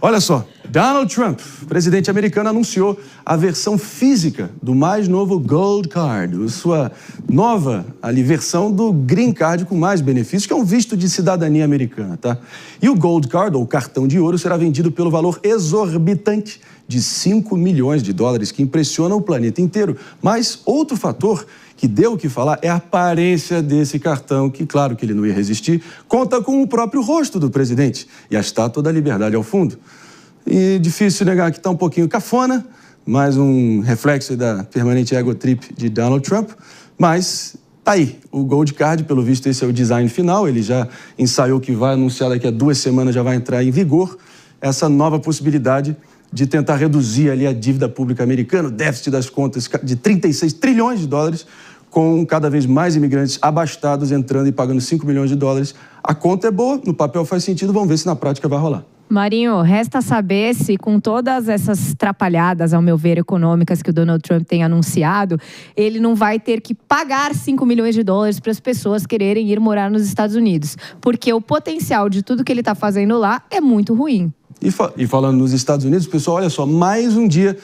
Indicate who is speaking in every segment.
Speaker 1: Olha só, Donald Trump, presidente americano, anunciou a versão física do mais novo Gold Card, sua nova versão do Green Card com mais benefícios, que é um visto de cidadania americana, tá? E o Gold Card, ou cartão de ouro, será vendido pelo valor exorbitante de 5 milhões de dólares, que impressiona o planeta inteiro. Mas outro fator que deu o que falar é a aparência desse cartão, que, claro que ele não ia resistir, conta com o próprio rosto do presidente e a estátua da liberdade ao fundo. E difícil negar que está um pouquinho cafona, mais um reflexo da permanente ego trip de Donald Trump, mas tá aí, o Gold Card, pelo visto esse é o design final, ele já ensaiou que vai anunciar daqui a 2 semanas, já vai entrar em vigor essa nova possibilidade de tentar reduzir ali a dívida pública americana, o déficit das contas de 36 trilhões de dólares, com cada vez mais imigrantes abastados entrando e pagando 5 milhões de dólares. A conta é boa, no papel faz sentido, vamos ver se na prática vai rolar.
Speaker 2: Marinho, resta saber se com todas essas trapalhadas, ao meu ver, econômicas que o Donald Trump tem anunciado, ele não vai ter que pagar 5 milhões de dólares para as pessoas quererem ir morar nos Estados Unidos. Porque o potencial de tudo que ele está fazendo lá é muito ruim.
Speaker 1: E falando nos Estados Unidos, pessoal, olha só, mais um dia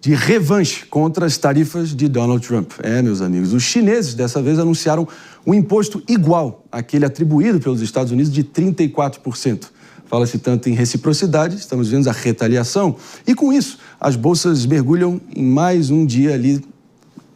Speaker 1: de revanche contra as tarifas de Donald Trump. Meus amigos, os chineses dessa vez anunciaram um imposto igual àquele atribuído pelos Estados Unidos de 34%. Fala-se tanto em reciprocidade, estamos vendo a retaliação, e com isso as bolsas mergulham em mais um dia ali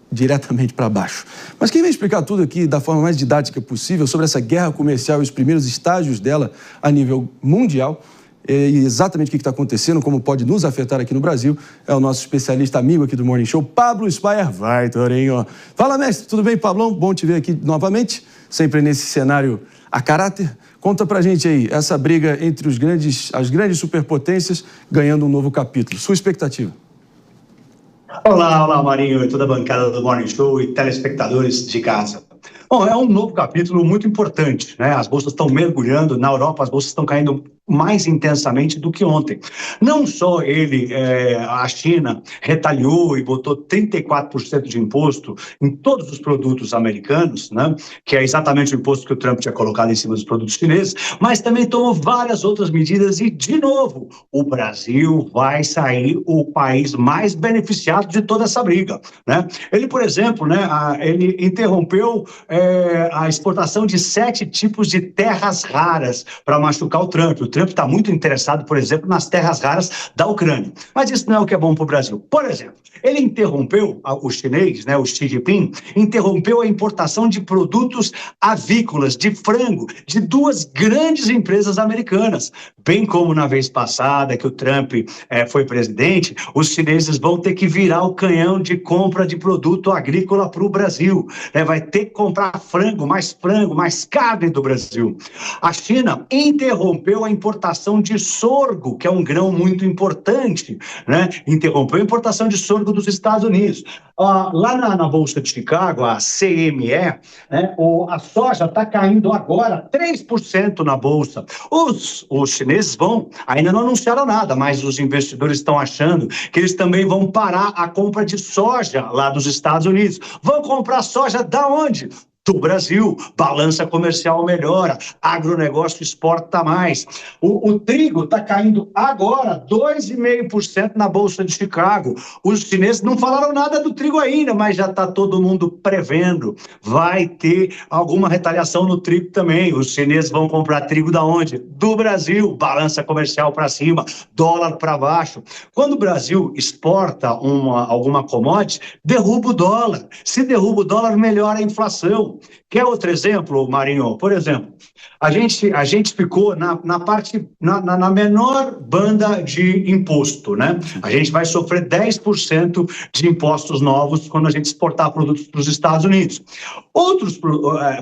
Speaker 1: diretamente para baixo. Mas quem vai explicar tudo aqui da forma mais didática possível sobre essa guerra comercial e os primeiros estágios dela a nível mundial, e exatamente o que está acontecendo, como pode nos afetar aqui no Brasil, é o nosso especialista amigo aqui do Morning Show, Pablo Spyer. Vai, Torinho! Fala, mestre, tudo bem, Pablão? Bom te ver aqui novamente, sempre nesse cenário a caráter. Conta pra gente aí, essa briga entre as grandes superpotências ganhando um novo capítulo. Sua expectativa?
Speaker 3: Olá, Marinho e toda a bancada do Morning Show e telespectadores de casa. Bom, é um novo capítulo muito importante, né? As bolsas estão mergulhando, na Europa as bolsas estão caindo mais intensamente do que ontem. Não só a China retaliou e botou 34% de imposto em todos os produtos americanos, né? Que é exatamente o imposto que o Trump tinha colocado em cima dos produtos chineses, mas também tomou várias outras medidas e, de novo, o Brasil vai sair o país mais beneficiado de toda essa briga, né? Ele, por exemplo, né, ele interrompeu a exportação de 7 tipos de terras raras para machucar o Trump. O Trump está muito interessado, por exemplo, nas terras raras da Ucrânia. Mas isso não é o que é bom para o Brasil. Por exemplo, ele interrompeu, o chinês, né, o Xi Jinping, interrompeu a importação de produtos avícolas, de frango, de 2 grandes empresas americanas. Bem como na vez passada que o Trump foi presidente, os chineses vão ter que virar o canhão de compra de produto agrícola para o Brasil, né? Vai ter que comprar frango, mais carne do Brasil. A China interrompeu a importação de sorgo, que é um grão muito importante, né? Interrompeu a importação de sorgo dos Estados Unidos. Lá na Bolsa de Chicago, a CME, né, a soja está caindo agora 3% na Bolsa. Os chineses ainda não anunciaram nada, mas os investidores estão achando que eles também vão parar a compra de soja lá dos Estados Unidos. Vão comprar soja da onde? Do Brasil. Balança comercial melhora, agronegócio exporta mais. O trigo está caindo agora 2,5% na Bolsa de Chicago. Os chineses não falaram nada do trigo ainda, mas já está todo mundo prevendo. Vai ter alguma retaliação no trigo também. Os chineses vão comprar trigo da onde? Do Brasil. Balança comercial para cima, dólar para baixo. Quando o Brasil exporta alguma commodity, derruba o dólar. Se derruba o dólar, melhora a inflação. Quer outro exemplo, Marinho? Por exemplo, a gente ficou na menor banda de imposto, né? A gente vai sofrer 10% de impostos novos quando a gente exportar produtos para os Estados Unidos. Outros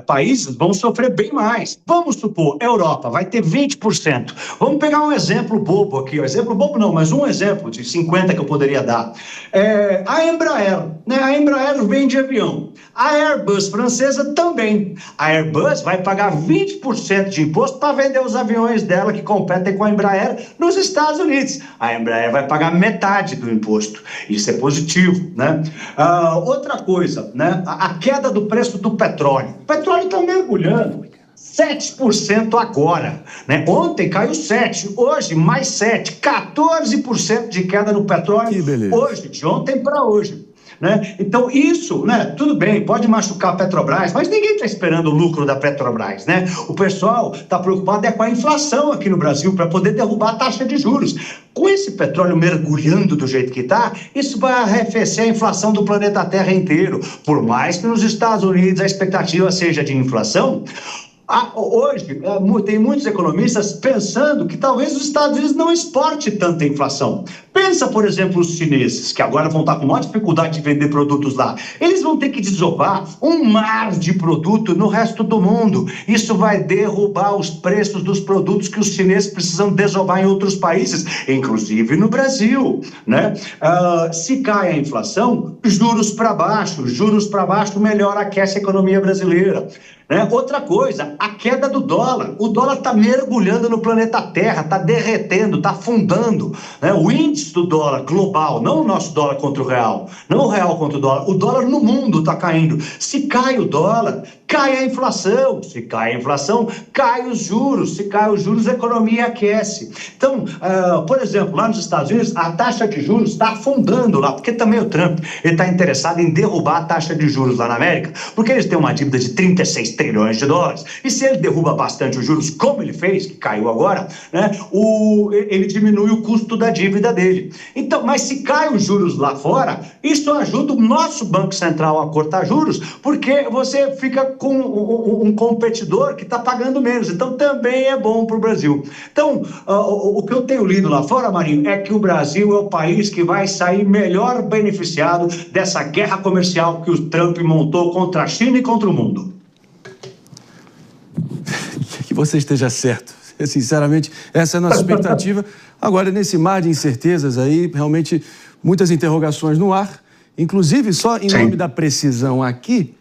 Speaker 3: países vão sofrer bem mais. Vamos supor, Europa vai ter 20%. Vamos pegar um exemplo bobo aqui. Exemplo bobo não, mas um exemplo de 50 que eu poderia dar. A Embraer, né? A Embraer vende avião. A Airbus francesa também. A Airbus vai pagar 20% de imposto para vender os aviões dela que competem com a Embraer nos Estados Unidos. A Embraer vai pagar metade do imposto. Isso é positivo, né? Outra coisa, né? A queda do preço do petróleo. O petróleo está mergulhando. 7% agora, né? Ontem caiu 7%, hoje mais 7%, 14% de queda no petróleo, hoje, de ontem para hoje. Né? Então isso, né, tudo bem, pode machucar a Petrobras, mas ninguém está esperando o lucro da Petrobras, né? O pessoal está preocupado com a inflação aqui no Brasil para poder derrubar a taxa de juros. Com esse petróleo mergulhando do jeito que está, isso vai arrefecer a inflação do planeta Terra inteiro. Por mais que nos Estados Unidos a expectativa seja de inflação, hoje, tem muitos economistas pensando que talvez os Estados Unidos não exporte tanta inflação. Pensa, por exemplo, os chineses, que agora vão estar com maior dificuldade de vender produtos lá. Eles vão ter que desovar um mar de produto no resto do mundo. Isso vai derrubar os preços dos produtos que os chineses precisam desovar em outros países, inclusive no Brasil, né? Se cai a inflação, juros para baixo melhora, aquece a economia brasileira. Né? Outra coisa, a queda do dólar. O dólar está mergulhando no planeta Terra, está derretendo, está afundando. Né? O índice do dólar global, não o nosso dólar contra o real, não o real contra o dólar no mundo está caindo. Se cai o dólar, cai a inflação. Se cai a inflação, cai os juros. Se cai os juros, a economia aquece. Então, por exemplo, lá nos Estados Unidos, a taxa de juros está afundando lá, porque também o Trump está interessado em derrubar a taxa de juros lá na América, porque eles têm uma dívida de 36 trilhões de dólares. E se ele derruba bastante os juros, como ele fez, que caiu agora, né, ele diminui o custo da dívida dele. Então, mas se cai os juros lá fora, isso ajuda o nosso Banco Central a cortar juros, porque você fica com um competidor que está pagando menos. Então, também é bom para o Brasil. Então, o que eu tenho lido lá fora, Marinho, é que o Brasil é o país que vai sair melhor beneficiado dessa guerra comercial que o Trump montou contra a China e contra o mundo.
Speaker 1: Que você esteja certo. Sinceramente, essa é a nossa expectativa. Agora, nesse mar de incertezas aí, realmente, muitas interrogações no ar. Inclusive, só em nome da precisão aqui,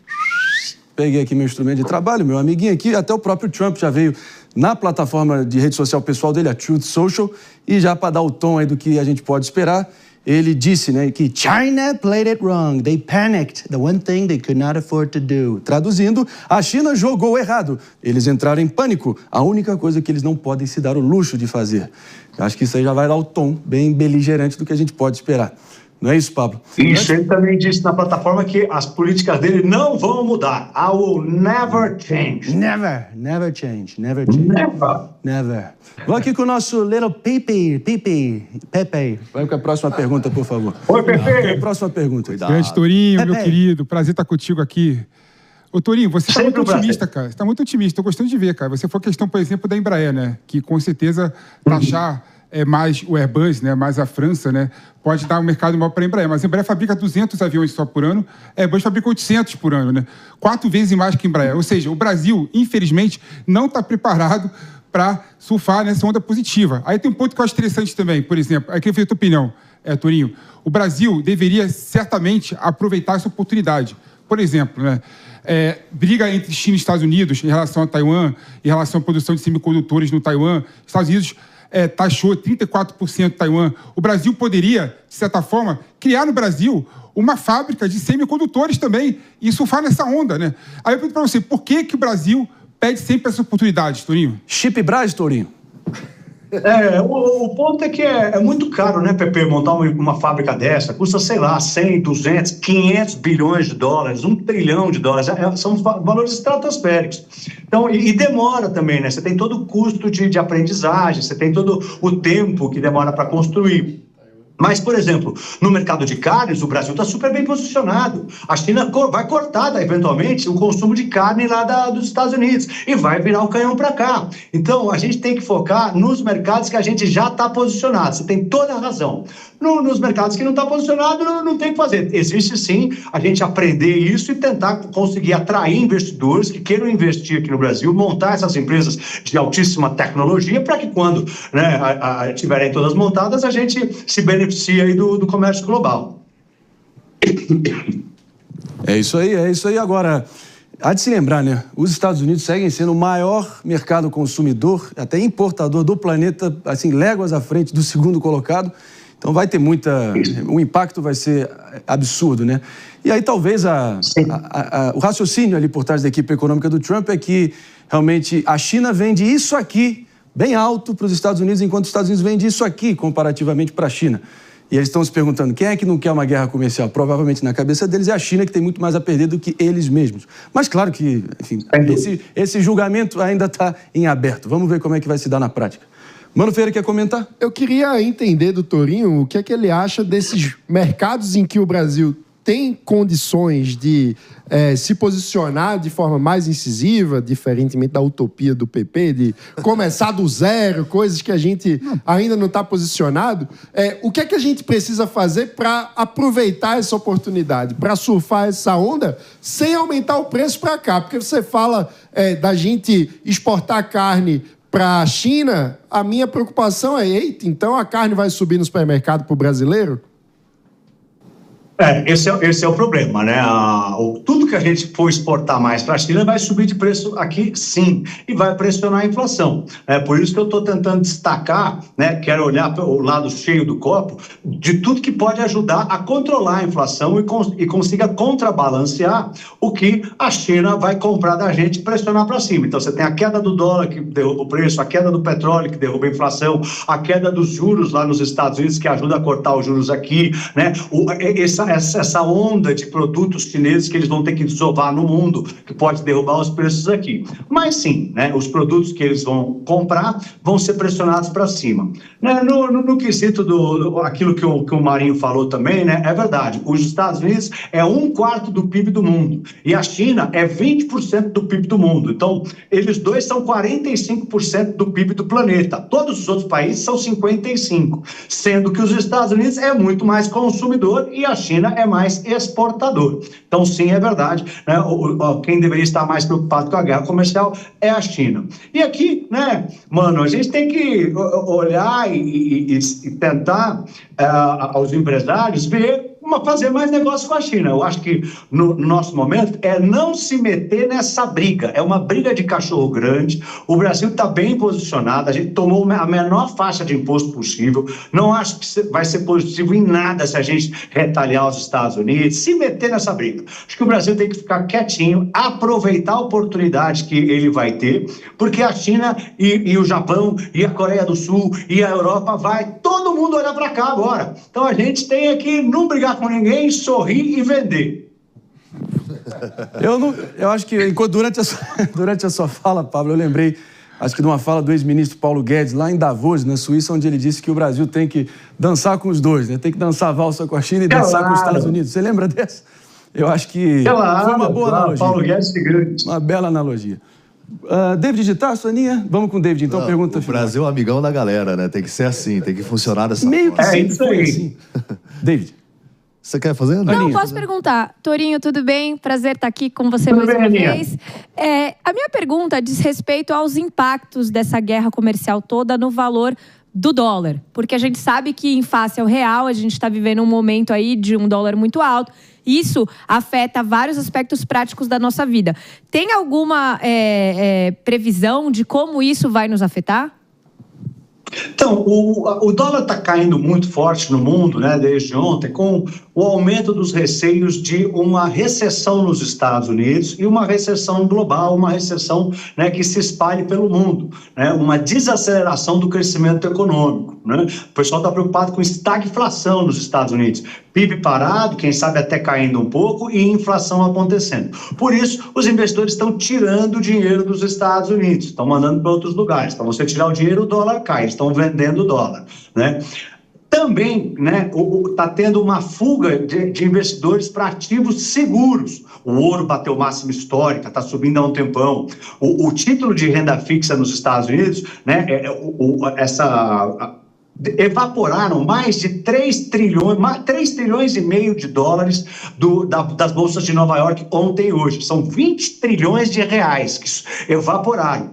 Speaker 1: peguei aqui meu instrumento de trabalho, meu amiguinho aqui, até o próprio Trump já veio na plataforma de rede social pessoal dele, a Truth Social, e já para dar o tom aí do que a gente pode esperar, ele disse, né, que China played it wrong. They panicked. The one thing they could not afford to do. Traduzindo, a China jogou errado. Eles entraram em pânico. A única coisa que eles não podem se dar o luxo de fazer. Acho que isso aí já vai dar o tom bem beligerante do que a gente pode esperar. Não é isso, Pablo?
Speaker 3: Isso, ele também disse na plataforma que as políticas dele não vão mudar. I will never change.
Speaker 1: Never change. Never. Vou aqui com o nosso little Pepe. Vai com a próxima pergunta, por favor.
Speaker 3: Oi, Pepe.
Speaker 1: A próxima pergunta.
Speaker 4: Grande Torinho, meu querido. Prazer estar contigo aqui. Ô, Torinho, você está muito otimista, cara. Você está muito otimista. Estou gostando de ver, cara. Você foi questão, por exemplo, da Embraer, né? Que com certeza taxar mais o Airbus, né? Mais a França, né? Pode dar um mercado maior para a Embraer. Mas a Embraer fabrica 200 aviões só por ano. A Airbus fabrica 800 por ano, né? 4 vezes mais que a Embraer. Ou seja, o Brasil, infelizmente, não está preparado para surfar nessa onda positiva. Aí tem um ponto que eu acho interessante também, por exemplo, aí queria ver a tua opinião, Torinho. O Brasil deveria certamente aproveitar essa oportunidade. Por exemplo, né, briga entre China e Estados Unidos em relação a Taiwan, em relação à produção de semicondutores no Taiwan. Estados Unidos taxou 34% Taiwan. O Brasil poderia, de certa forma, criar no Brasil uma fábrica de semicondutores também e surfar nessa onda, né? Aí eu pergunto para você, por que o Brasil pede sempre essa oportunidade, Torinho?
Speaker 1: Chip Brás, Torinho.
Speaker 3: O ponto é que é muito caro, né, Pepe, montar uma fábrica dessa. Custa, sei lá, 100, 200, 500 bilhões de dólares, 1 trilhão de dólares. São valores estratosféricos. Então, e demora também, né? Você tem todo o custo de aprendizagem, você tem todo o tempo que demora para construir. Mas, por exemplo, no mercado de carnes, o Brasil está super bem posicionado. A China vai cortar, eventualmente, o consumo de carne lá dos Estados Unidos e vai virar o canhão para cá. Então, a gente tem que focar nos mercados que a gente já está posicionado. Você tem toda a razão. Nos mercados que não está posicionado, não tem o que fazer. Existe, sim, a gente aprender isso e tentar conseguir atrair investidores que queiram investir aqui no Brasil, montar essas empresas de altíssima tecnologia para que quando, né, tiverem todas montadas, a gente se beneficie aí do comércio global.
Speaker 1: É isso aí. Agora, há de se lembrar, né? Os Estados Unidos seguem sendo o maior mercado consumidor, até importador do planeta, assim, léguas à frente do segundo colocado. Então vai ter o impacto vai ser absurdo, né? E aí talvez o raciocínio ali por trás da equipe econômica do Trump é que realmente a China vende isso aqui bem alto para os Estados Unidos, enquanto os Estados Unidos vende isso aqui comparativamente para a China. E eles estão se perguntando, quem é que não quer uma guerra comercial? Provavelmente na cabeça deles é a China, que tem muito mais a perder do que eles mesmos. Mas claro que, enfim, esse julgamento ainda está em aberto. Vamos ver como é que vai se dar na prática. Mano Ferreira, quer comentar?
Speaker 5: Eu queria entender do Torinho o que é que ele acha desses mercados em que o Brasil tem condições de se posicionar de forma mais incisiva, diferentemente da utopia do PP, de começar do zero, coisas que a gente ainda não está posicionado. O que é que a gente precisa fazer para aproveitar essa oportunidade, para surfar essa onda sem aumentar o preço para cá? Porque você fala da gente exportar carne para a China, a minha preocupação é, eita, então a carne vai subir no supermercado para o brasileiro?
Speaker 3: Esse é o problema, né? Tudo que a gente for exportar mais para a China vai subir de preço aqui, sim, e vai pressionar a inflação. É por isso que eu estou tentando destacar, né? Quero olhar para o lado cheio do copo, de tudo que pode ajudar a controlar a inflação e consiga contrabalancear o que a China vai comprar da gente e pressionar para cima. Então, você tem a queda do dólar, que derruba o preço, a queda do petróleo, que derruba a inflação, a queda dos juros lá nos Estados Unidos, que ajuda a cortar os juros aqui, né? Essa onda de produtos chineses que eles vão ter que desovar no mundo, que pode derrubar os preços aqui. Mas sim, né, os produtos que eles vão comprar vão ser pressionados para cima. Né, no quesito aquilo que o Marinho falou também, né, é verdade. Os Estados Unidos é 1/4 do PIB do mundo e a China é 20% do PIB do mundo. Então, eles dois são 45% do PIB do planeta. Todos os outros países são 55%, sendo que os Estados Unidos é muito mais consumidor e a China é mais exportador. Então, sim, é verdade, né? Quem deveria estar mais preocupado com a guerra comercial é a China. E aqui, né, mano, a gente tem que olhar e tentar, aos empresários, fazer mais negócio com a China. Eu acho que no nosso momento é não se meter nessa briga. É uma briga de cachorro grande. O Brasil está bem posicionado. A gente tomou a menor faixa de imposto possível. Não acho que vai ser positivo em nada se a gente retaliar os Estados Unidos. Se meter nessa briga. Acho que o Brasil tem que ficar quietinho, aproveitar a oportunidade que ele vai ter, porque a China e o Japão e a Coreia do Sul e a Europa vai todo mundo olhar para cá agora. Então a gente tem que não brigar com ninguém, sorrir e vender.
Speaker 1: Eu acho que durante a sua fala, Pablo, eu lembrei, acho que de uma fala do ex-ministro Paulo Guedes, lá em Davos, na Suíça, onde ele disse que o Brasil tem que dançar com os dois, né? Tem que dançar valsa com a China e dançar com os Estados Unidos. Você lembra dessa? Eu acho que foi uma boa analogia.
Speaker 3: Paulo Guedes grande.
Speaker 1: Uma bela analogia. David de Tarso, Aninha? Vamos com o David, então, pergunta final.
Speaker 6: O Brasil é um amigão da galera, né? Tem que ser assim, tem que funcionar dessa
Speaker 1: forma.
Speaker 3: É isso aí.
Speaker 1: Assim. David.
Speaker 6: Você quer fazer?
Speaker 2: Não, posso perguntar. Torinho, tudo bem? Prazer estar aqui com você mais uma vez. A minha pergunta diz respeito aos impactos dessa guerra comercial toda no valor do dólar. Porque a gente sabe que, em face ao real, a gente está vivendo um momento aí de um dólar muito alto. Isso afeta vários aspectos práticos da nossa vida. Tem alguma previsão de como isso vai nos afetar?
Speaker 3: Então, o dólar está caindo muito forte no mundo, né, desde ontem, com o aumento dos receios de uma recessão nos Estados Unidos e uma recessão global, uma recessão, né, que se espalhe pelo mundo, né, uma desaceleração do crescimento econômico. Né? O pessoal está preocupado com estagflação nos Estados Unidos. PIB parado, quem sabe até caindo um pouco, e inflação acontecendo. Por isso, os investidores estão tirando o dinheiro dos Estados Unidos, estão mandando para outros lugares. Para você tirar o dinheiro, o dólar cai, eles estão vendendo o dólar, né? Também, né, está tendo uma fuga de investidores para ativos seguros. O ouro bateu máxima histórica, está subindo há um tempão. O título de renda fixa nos Estados Unidos, né, evaporaram mais de 3 trilhões e meio de dólares das bolsas de Nova York ontem e hoje. São 20 trilhões de reais que evaporaram.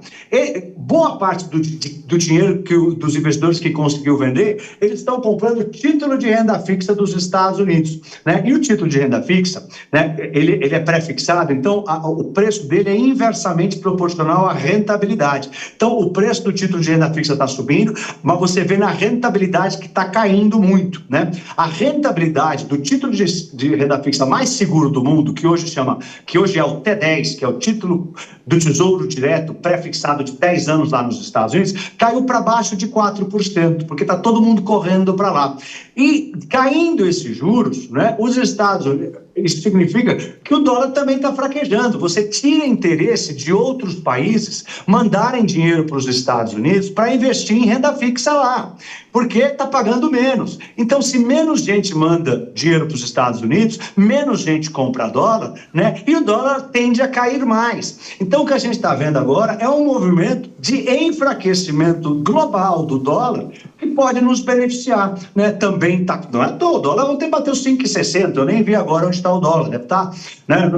Speaker 3: Boa parte do dinheiro dos investidores que conseguiu vender, eles estão comprando título de renda fixa dos Estados Unidos. Né? E o título de renda fixa, né, ele é pré-fixado, então o preço dele é inversamente proporcional à rentabilidade. Então o preço do título de renda fixa está subindo, mas você vê na renda rentabilidade que está caindo muito, né? A rentabilidade do título de renda fixa mais seguro do mundo, que hoje é o T10, que é o título do Tesouro Direto pré-fixado de 10 anos lá nos Estados Unidos, caiu para baixo de 4%, porque está todo mundo correndo para lá. E caindo esses juros, né, os Estados Unidos, isso significa que o dólar também está fraquejando. Você tira interesse de outros países mandarem dinheiro para os Estados Unidos para investir em renda fixa lá, porque está pagando menos. Então, se menos gente manda dinheiro para os Estados Unidos, menos gente compra dólar, né? E o dólar tende a cair mais. Então, o que a gente está vendo agora é um movimento de enfraquecimento global do dólar que pode nos beneficiar, né? Também tá, não é à toa, o dólar ontem bateu 5,60, eu nem vi agora onde está o dólar, deve estar, né?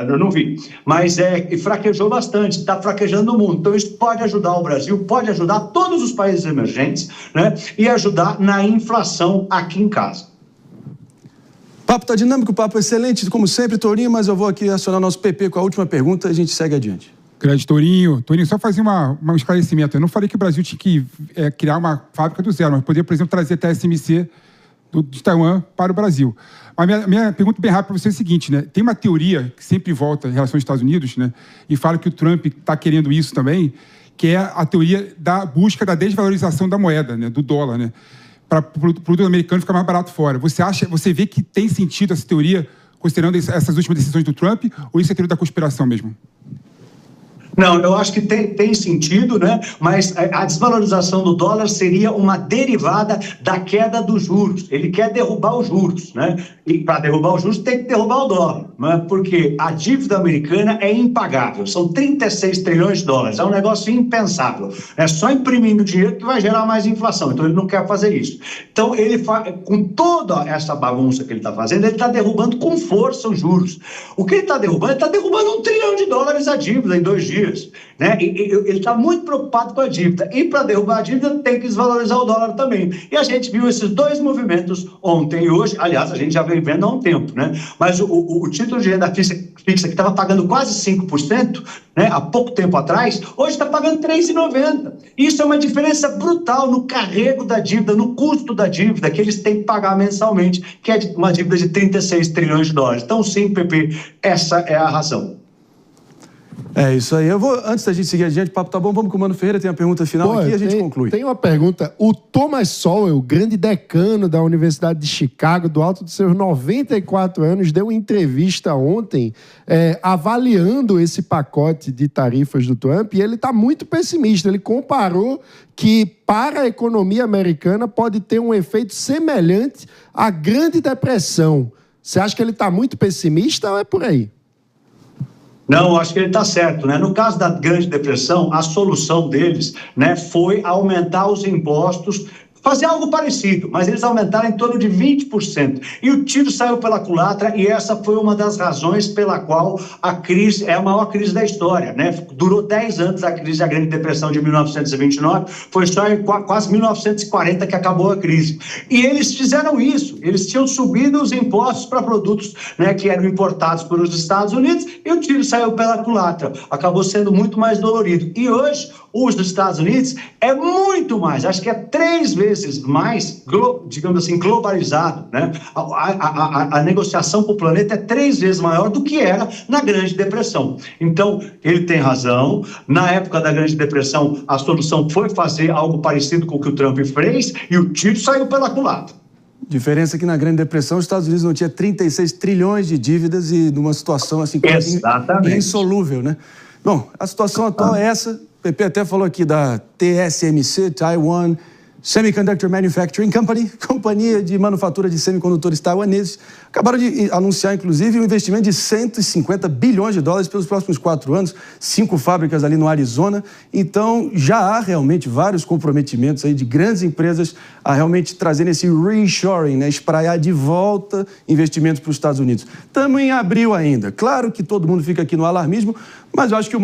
Speaker 3: Eu não vi, mas fraquejou bastante, está fraquejando o mundo. Então, isso pode ajudar o Brasil, pode ajudar todos os países emergentes, né? E ajudar na inflação aqui em casa.
Speaker 1: O papo está dinâmico, o papo é excelente, como sempre, Tourinho, mas eu vou aqui acionar o nosso PP com a última pergunta e a gente segue adiante.
Speaker 4: Grande Tourinho. Tourinho, só fazer um esclarecimento. Eu não falei que o Brasil tinha que criar uma fábrica do zero, mas poderia, por exemplo, trazer TSMC de Taiwan para o Brasil. A minha pergunta bem rápida para você é a seguinte, né? Tem uma teoria que sempre volta em relação aos Estados Unidos, né? E fala que o Trump está querendo isso também, que é a teoria da busca da desvalorização da moeda, né? Do dólar, né? Para o produto americano ficar mais barato fora. Você vê que tem sentido essa teoria, considerando essas últimas decisões do Trump, ou isso é teoria da conspiração mesmo?
Speaker 3: Não, eu acho que tem sentido, né? Mas a desvalorização do dólar seria uma derivada da queda dos juros. Ele quer derrubar os juros, né? E para derrubar os juros tem que derrubar o dólar, né? Porque a dívida americana é impagável. São 36 trilhões de dólares. É um negócio impensável. É só imprimindo dinheiro que vai gerar mais inflação. Então ele não quer fazer isso. Então ele com toda essa bagunça que ele está fazendo, ele está derrubando com força os juros. O que ele está derrubando? Ele está derrubando $1 trilhão a dívida em 2 dias. Né? Ele está muito preocupado com a dívida. E para derrubar a dívida tem que desvalorizar o dólar também. E a gente viu esses dois movimentos ontem e hoje. Aliás, a gente já vem vendo há um tempo, né? Mas o título de renda fixa que estava pagando quase 5%, né, há pouco tempo atrás, hoje está pagando 3,90%. Isso é uma diferença brutal no carrego da dívida, no custo da dívida que eles têm que pagar mensalmente, que é uma dívida de 36 trilhões de dólares. Então, sim, Pepe, essa é a razão.
Speaker 1: É isso aí. Antes da gente seguir adiante, o papo tá bom, vamos com o Mano Ferreira, tem a pergunta final aqui e a gente conclui.
Speaker 5: Tem uma pergunta. O Thomas Sowell, grande decano da Universidade de Chicago, do alto dos seus 94 anos, deu uma entrevista ontem avaliando esse pacote de tarifas do Trump e ele está muito pessimista. Ele comparou que para a economia americana pode ter um efeito semelhante à Grande Depressão. Você acha que ele está muito pessimista ou é por aí?
Speaker 3: Não, acho que ele está certo, né? No caso da Grande Depressão, a solução deles, né, foi aumentar os impostos, fazer algo parecido, mas eles aumentaram em torno de 20%. E o tiro saiu pela culatra e essa foi uma das razões pela qual a crise é a maior crise da história, né? Durou 10 anos a crise da Grande Depressão de 1929, foi só em quase 1940 que acabou a crise. E eles fizeram isso, eles tinham subido os impostos para produtos, né, que eram importados pelos Estados Unidos e o tiro saiu pela culatra. Acabou sendo muito mais dolorido. E hoje, os dos Estados Unidos é muito mais, acho que é 3 vezes mais, digamos assim, globalizado, né? A negociação com o planeta é 3 vezes maior do que era na Grande Depressão. Então, ele tem razão. Na época da Grande Depressão, a solução foi fazer algo parecido com o que o Trump fez e o tiro saiu pela culatra.
Speaker 1: Diferença é que na Grande Depressão os Estados Unidos não tinha 36 trilhões de dívidas e numa situação assim quase insolúvel, né? Bom, a situação atual é essa. O PP até falou aqui da TSMC, Taiwan Semiconductor Manufacturing Company, companhia de manufatura de semicondutores taiwaneses, acabaram de anunciar, inclusive, um investimento de $150 bilhões pelos próximos 4 anos, 5 fábricas ali no Arizona. Então, já há realmente vários comprometimentos aí de grandes empresas a realmente trazerem esse reshoring, né, espraiar de volta investimentos para os Estados Unidos. Estamos em abril ainda. Claro que todo mundo fica aqui no alarmismo, mas eu acho que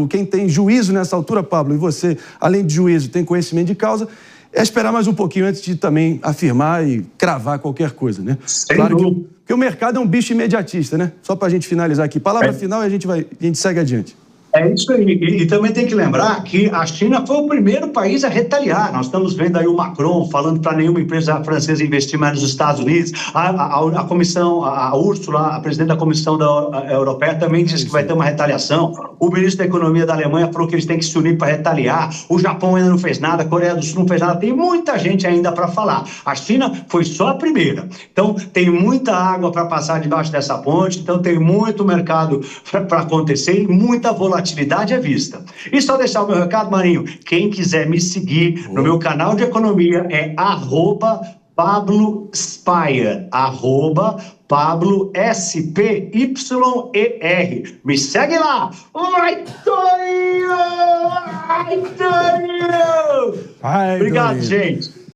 Speaker 1: quem tem juízo nessa altura, Pablo, e você, além de juízo, tem conhecimento de causa, é esperar mais um pouquinho antes de também afirmar e cravar qualquer coisa, né? Claro que o mercado é um bicho imediatista, né? Só para a gente finalizar aqui. Palavra final e a gente segue adiante.
Speaker 3: É isso aí. E também tem que lembrar que a China foi o primeiro país a retaliar. Nós estamos vendo aí o Macron falando para nenhuma empresa francesa investir mais nos Estados Unidos. A comissão, a Ursula, a presidente da Comissão Europeia, também disse que vai ter uma retaliação. O ministro da Economia da Alemanha falou que eles têm que se unir para retaliar. O Japão ainda não fez nada, a Coreia do Sul não fez nada. Tem muita gente ainda para falar. A China foi só a primeira. Então, tem muita água para passar debaixo dessa ponte. Então, tem muito mercado para acontecer e muita volatilidade à vista. E só deixar o meu recado, Marinho, quem quiser me seguir no meu canal de economia é @Pablo Spyer, Pablo SPYER. Me segue lá! Vai, Torinho! Vai, Torinho! Obrigado, gente!